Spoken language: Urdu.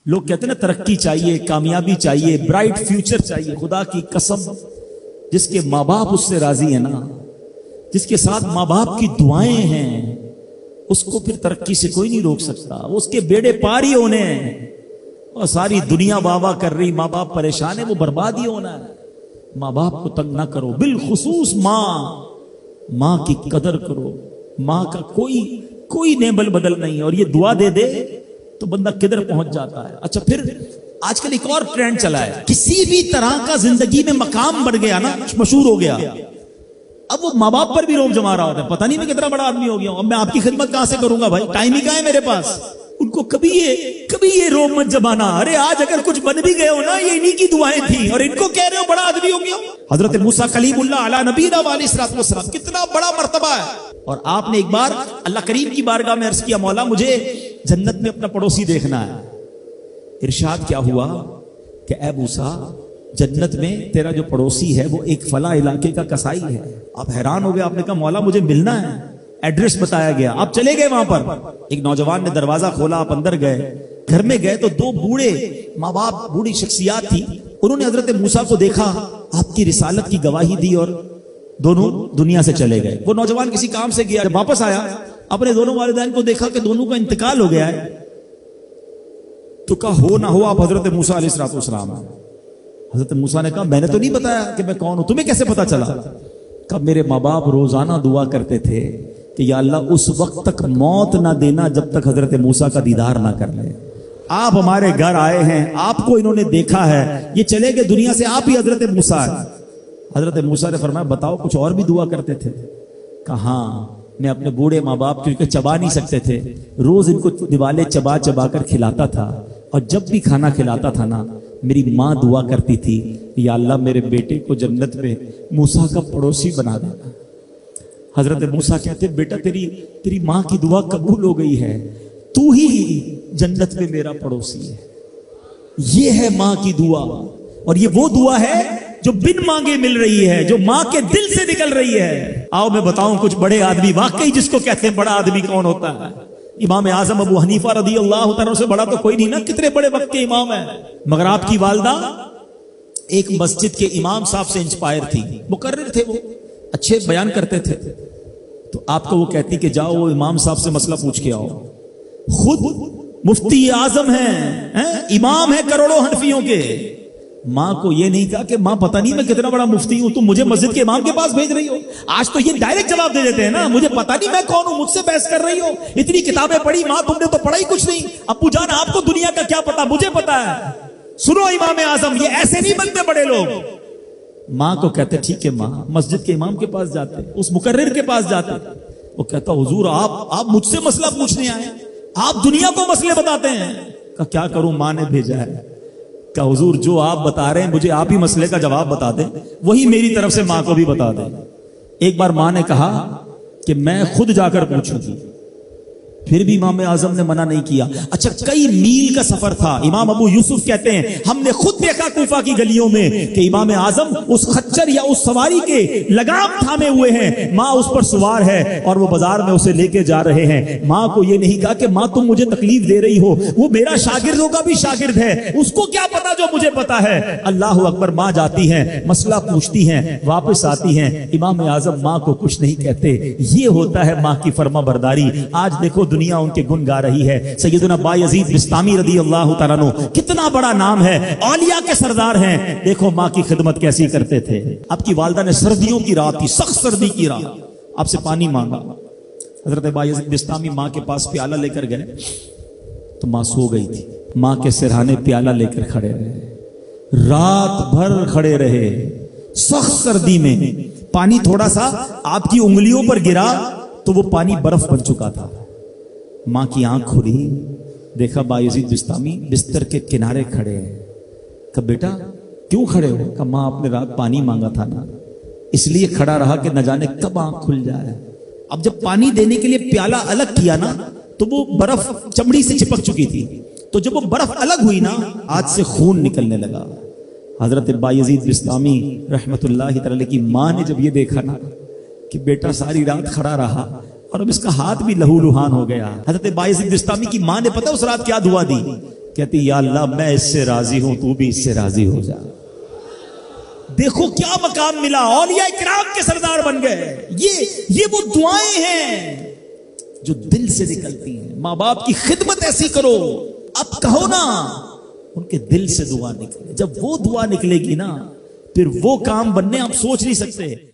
لوگ کہتے ہیں نا ترقی چاہیے، کامیابی چاہیے، برائٹ فیوچر چاہیے. خدا کی قسم جس کے ماں باپ اس سے راضی ہیں نا، جس کے ساتھ ماں باپ کی دعائیں ہیں، اس کو پھر ترقی سے کوئی نہیں روک سکتا. اس کے بیڑے پار ہی ہونے ہیں. اور ساری دنیا واہ واہ کر رہی، ماں باپ پریشان ہے، وہ برباد ہی ہونا ہے. ماں باپ کو تنگ نہ کرو، بالخصوص ماں کی قدر کرو. ماں کا کوئی نیبل بدل نہیں. اور یہ دعا دے دے تو بندہ کدھر پہنچ جاتا ہے. اچھا پھر آج کل ایک اور ٹرینڈ چلا ہے، کسی بھی طرح کا زندگی میں مقام بڑھ گیا نا، مشہور ہو گیا، اب وہ ماں باپ پر بھی روب جما رہا ہوتا ہے. پتہ نہیں میں کتنا بڑا آدمی ہو گیا ہوں، اب میں آپ کی خدمت کہاں سے کروں گا بھائی، ٹائم ہی کہاں ہے میرے پاس. ان کو کبھی یہ روب مت جمانا. ارے آج اگر کچھ بن بھی گئے ہو نا، یہ انہی کی دعائیں تھیں، اور ان کو کہہ رہے ہو بڑا آدمی ہو گیا. حضرت موسیٰ کلیم اللہ علی نبینا علیہ الصلوۃ والسلام، کتنا بڑا مرتبہ ہے. اور آپ نے ایک بار اللہ کریم کی بارگاہ میں عرض کیا، مولا مجھے جنت میں اپنا پڑوسی دیکھنا ہے. ارشاد کیا ہوا کہ اے موسیٰ، جنت میں تیرا جو پڑوسی ہے وہ ایک فلاں علاقے کا کسائی ہے. آپ حیران ہو گئے، آپ نے کہا مولا مجھے ملنا ہے. ایڈریس بتایا گیا، آپ چلے گئے وہاں پر. ایک نوجوان نے دروازہ کھولا، آپ اندر گئے. گھر میں گئے تو دو بوڑھے ماں باپ، بوڑھی شخصیات تھی. انہوں نے حضرت موسیٰ کو دیکھا، آپ کی رسالت کی گواہی دی، اور دونوں دنیا سے چلے گئے. وہ نوجوان کسی کام سے گیا، جب واپس آیا اپنے دونوں والدین کو دیکھا کہ دونوں کا انتقال ہو گیا ہے. تو کہا ہو نہ ہو آپ حضرت موسیٰ علیہ الصلوۃ والسلام ہیں. حضرت موسیٰ نے کہا میں نے تو نہیں بتایا کہ میں کون ہوں، تمہیں کیسے پتا چلا؟ کہا میرے ماں باپ روزانہ دعا کرتے تھے کہ یا اللہ اس وقت تک موت نہ دینا جب تک حضرت موسیٰ کا دیدار نہ کر لے. آپ ہمارے گھر آئے ہیں، آپ کو انہوں نے دیکھا ہے، یہ چلے گئے دنیا سے، آپ ہی حضرت موسیٰ ہیں. حضرت موسیٰ نے فرمایا بتاؤ کچھ اور بھی دعا کرتے تھے؟ کہا ہاں، میں اپنے بوڑھے ماں باپ کیونکہ چبا نہیں سکتے تھے، روز ان کو دیوالے چبا چبا کر کھلاتا تھا، اور جب بھی کھانا کھلاتا تھا نا میری ماں دعا کرتی تھی یا اللہ میرے بیٹے کو جنت میں موسیٰ کا پڑوسی بنا دینا. حضرت موسیٰ کہتے بیٹا تیری ماں کی دعا قبول ہو گئی ہے، تو ہی جنت میں میرا پڑوسی ہے. یہ ہے ماں کی دعا، اور یہ وہ دعا ہے جو بن مانگے مل رہی ہے، جو ماں کے دل سے نکل رہی ہے. آؤ میں بتاؤں کچھ بڑے آدمی، واقعی جس کو کہتے ہیں بڑا آدمی کون ہوتا ہے. امام اعظم ابو حنیفہ رضی اللہ تعالیٰ سے بڑا تو کوئی نہیں نا، کتنے بڑے وقت کے امام ہیں. مگر آپ کی والدہ ایک مسجد کے امام صاحب سے انسپائر تھی، مقرر تھے، وہ اچھے بیان کرتے تھے. تو آپ کو وہ کہتی کہ جاؤ وہ امام صاحب سے مسئلہ پوچھ کے آؤ. خود مفتی اعظم ہیں، امام ہیں کروڑوں حنفیوں کے. ماں کو یہ نہیں کہا کہ ماں پتہ نہیں میں کتنا بڑا مفتی ہوں، تم مجھے مسجد کے امام کے پاس بھیج رہی ہو. آج تو یہ ڈائریکٹ جواب دے دیتے ہیں نا، مجھے پتہ نہیں میں کون ہوں، مجھ سے بحث کر رہی ہو، اتنی کتابیں پڑھی ماں، تم نے تو پڑھا ہی کچھ نہیں. ابو جان آپ کو دنیا کا کیا پتا، مجھے پتا ہے. سنو امام اعظم، یہ ایسے نہیں بنتے بڑے لوگ. ماں کو کہتے ٹھیک ہے ماں، مسجد کے امام کے پاس جاتے، اس مقرر کے پاس جاتے. وہ کہتا حضور آپ مجھ سے مسئلہ پوچھنے آئے، آپ دنیا کو مسئلے بتاتے ہیں. کہ کیا کروں، ماں نے بھیجا ہے. کہ حضور جو آپ بتا رہے ہیں مجھے آپ ہی مسئلے کا جواب بتا دیں، وہی میری طرف سے ماں کو بھی بتا دیں. ایک بار ماں نے کہا کہ میں خود جا کر پوچھوں گی، پھر بھی امام اعظم نے منع نہیں کیا. اچھا کئی میل کا سفر تھا. امام ابو یوسف کہتے ہیں ہم نے خود دیکھا کوفہ کی گلیوں میں کہ امام اعظم اس خچر یا اس سواری کے لگام تھامے ہوئے ہیں، ماں اس پر سوار ہے اور وہ بازار میں اسے لے کے جا رہے ہیں. ماں کو یہ نہیں کہا کہ ماں تم مجھے تکلیف دے رہی ہو، وہ میرا شاگردوں کا بھی شاگرد ہے، اس کو کیا پتا جو مجھے پتا ہے. اللہ اکبر. ماں جاتی ہیں، مسئلہ پوچھتی ہیں، واپس آتی ہیں، امام اعظم ماں کو کچھ نہیں کہتے. یہ ہوتا ہے ماں کی فرما برداری. آج دیکھو دنیا ان کے گن گا رہی ہے. سیدنا بایزید بستامی رضی اللہ تعالیٰ عنہ کتنا بڑا نام ہے، اولیاء کے سردار ہیں. دیکھو ماں کی خدمت کیسی کرتے تھے. آپ کی والدہ نے سردیوں کی رات تھی، سخت سردی کی رات، آپ سے پانی مانگا. حضرت بایزید بستامی ماں کے پاس پیالہ لے کر گئے تو ماں سو گئی تھی. ماں کے سرہانے پیالہ لے کر کھڑے رہے، رات بھر کھڑے رہے سخت سردی میں. پانی تھوڑا سا آپ کی انگلیوں پر گرا تو وہ پانی برف بن چکا تھا. ماں کی آنکھ کھلی، دیکھا بایزید بستامی بستر کے کنارے کھڑے ہیں. کہ بیٹا کیوں کھڑے ہو؟ کہ ماں آپ نے رات پانی مانگا تھا نا، اس لیے کھڑا رہا کہ نہ جانے کب آنکھ کھل جائے. اب جب پانی دینے کے لیے پیالہ الگ کیا نا تو وہ برف چمڑی سے چپک چکی تھی، تو جب وہ برف الگ ہوئی نا ہاتھ سے خون نکلنے لگا. حضرت بایزید بستامی رحمت اللہ تعالی کی ماں نے جب یہ دیکھا نا کہ بیٹا ساری رات کھڑا رہا اور اب اس کا ہاتھ بھی لہو لہان ہو گیا. حضرت بایزید بستامی کی ماں نے پتہ اس رات کیا دعا دی کہتی یا اللہ میں اس سے راضی ہوں، تو بھی اس سے راضی ہو جا۔ دیکھو کیا مقام ملا، اولیاء کرام کے سردار بن گئے۔ یہ وہ دعائیں ہیں جو دل سے نکلتی ہیں۔ ماں باپ کی خدمت ایسی کرو، اب کہو نا ان کے دل سے دعا نکلے۔ جب وہ دعا نکلے گی نا، پھر وہ کام بننے آپ سوچ نہیں سکتے۔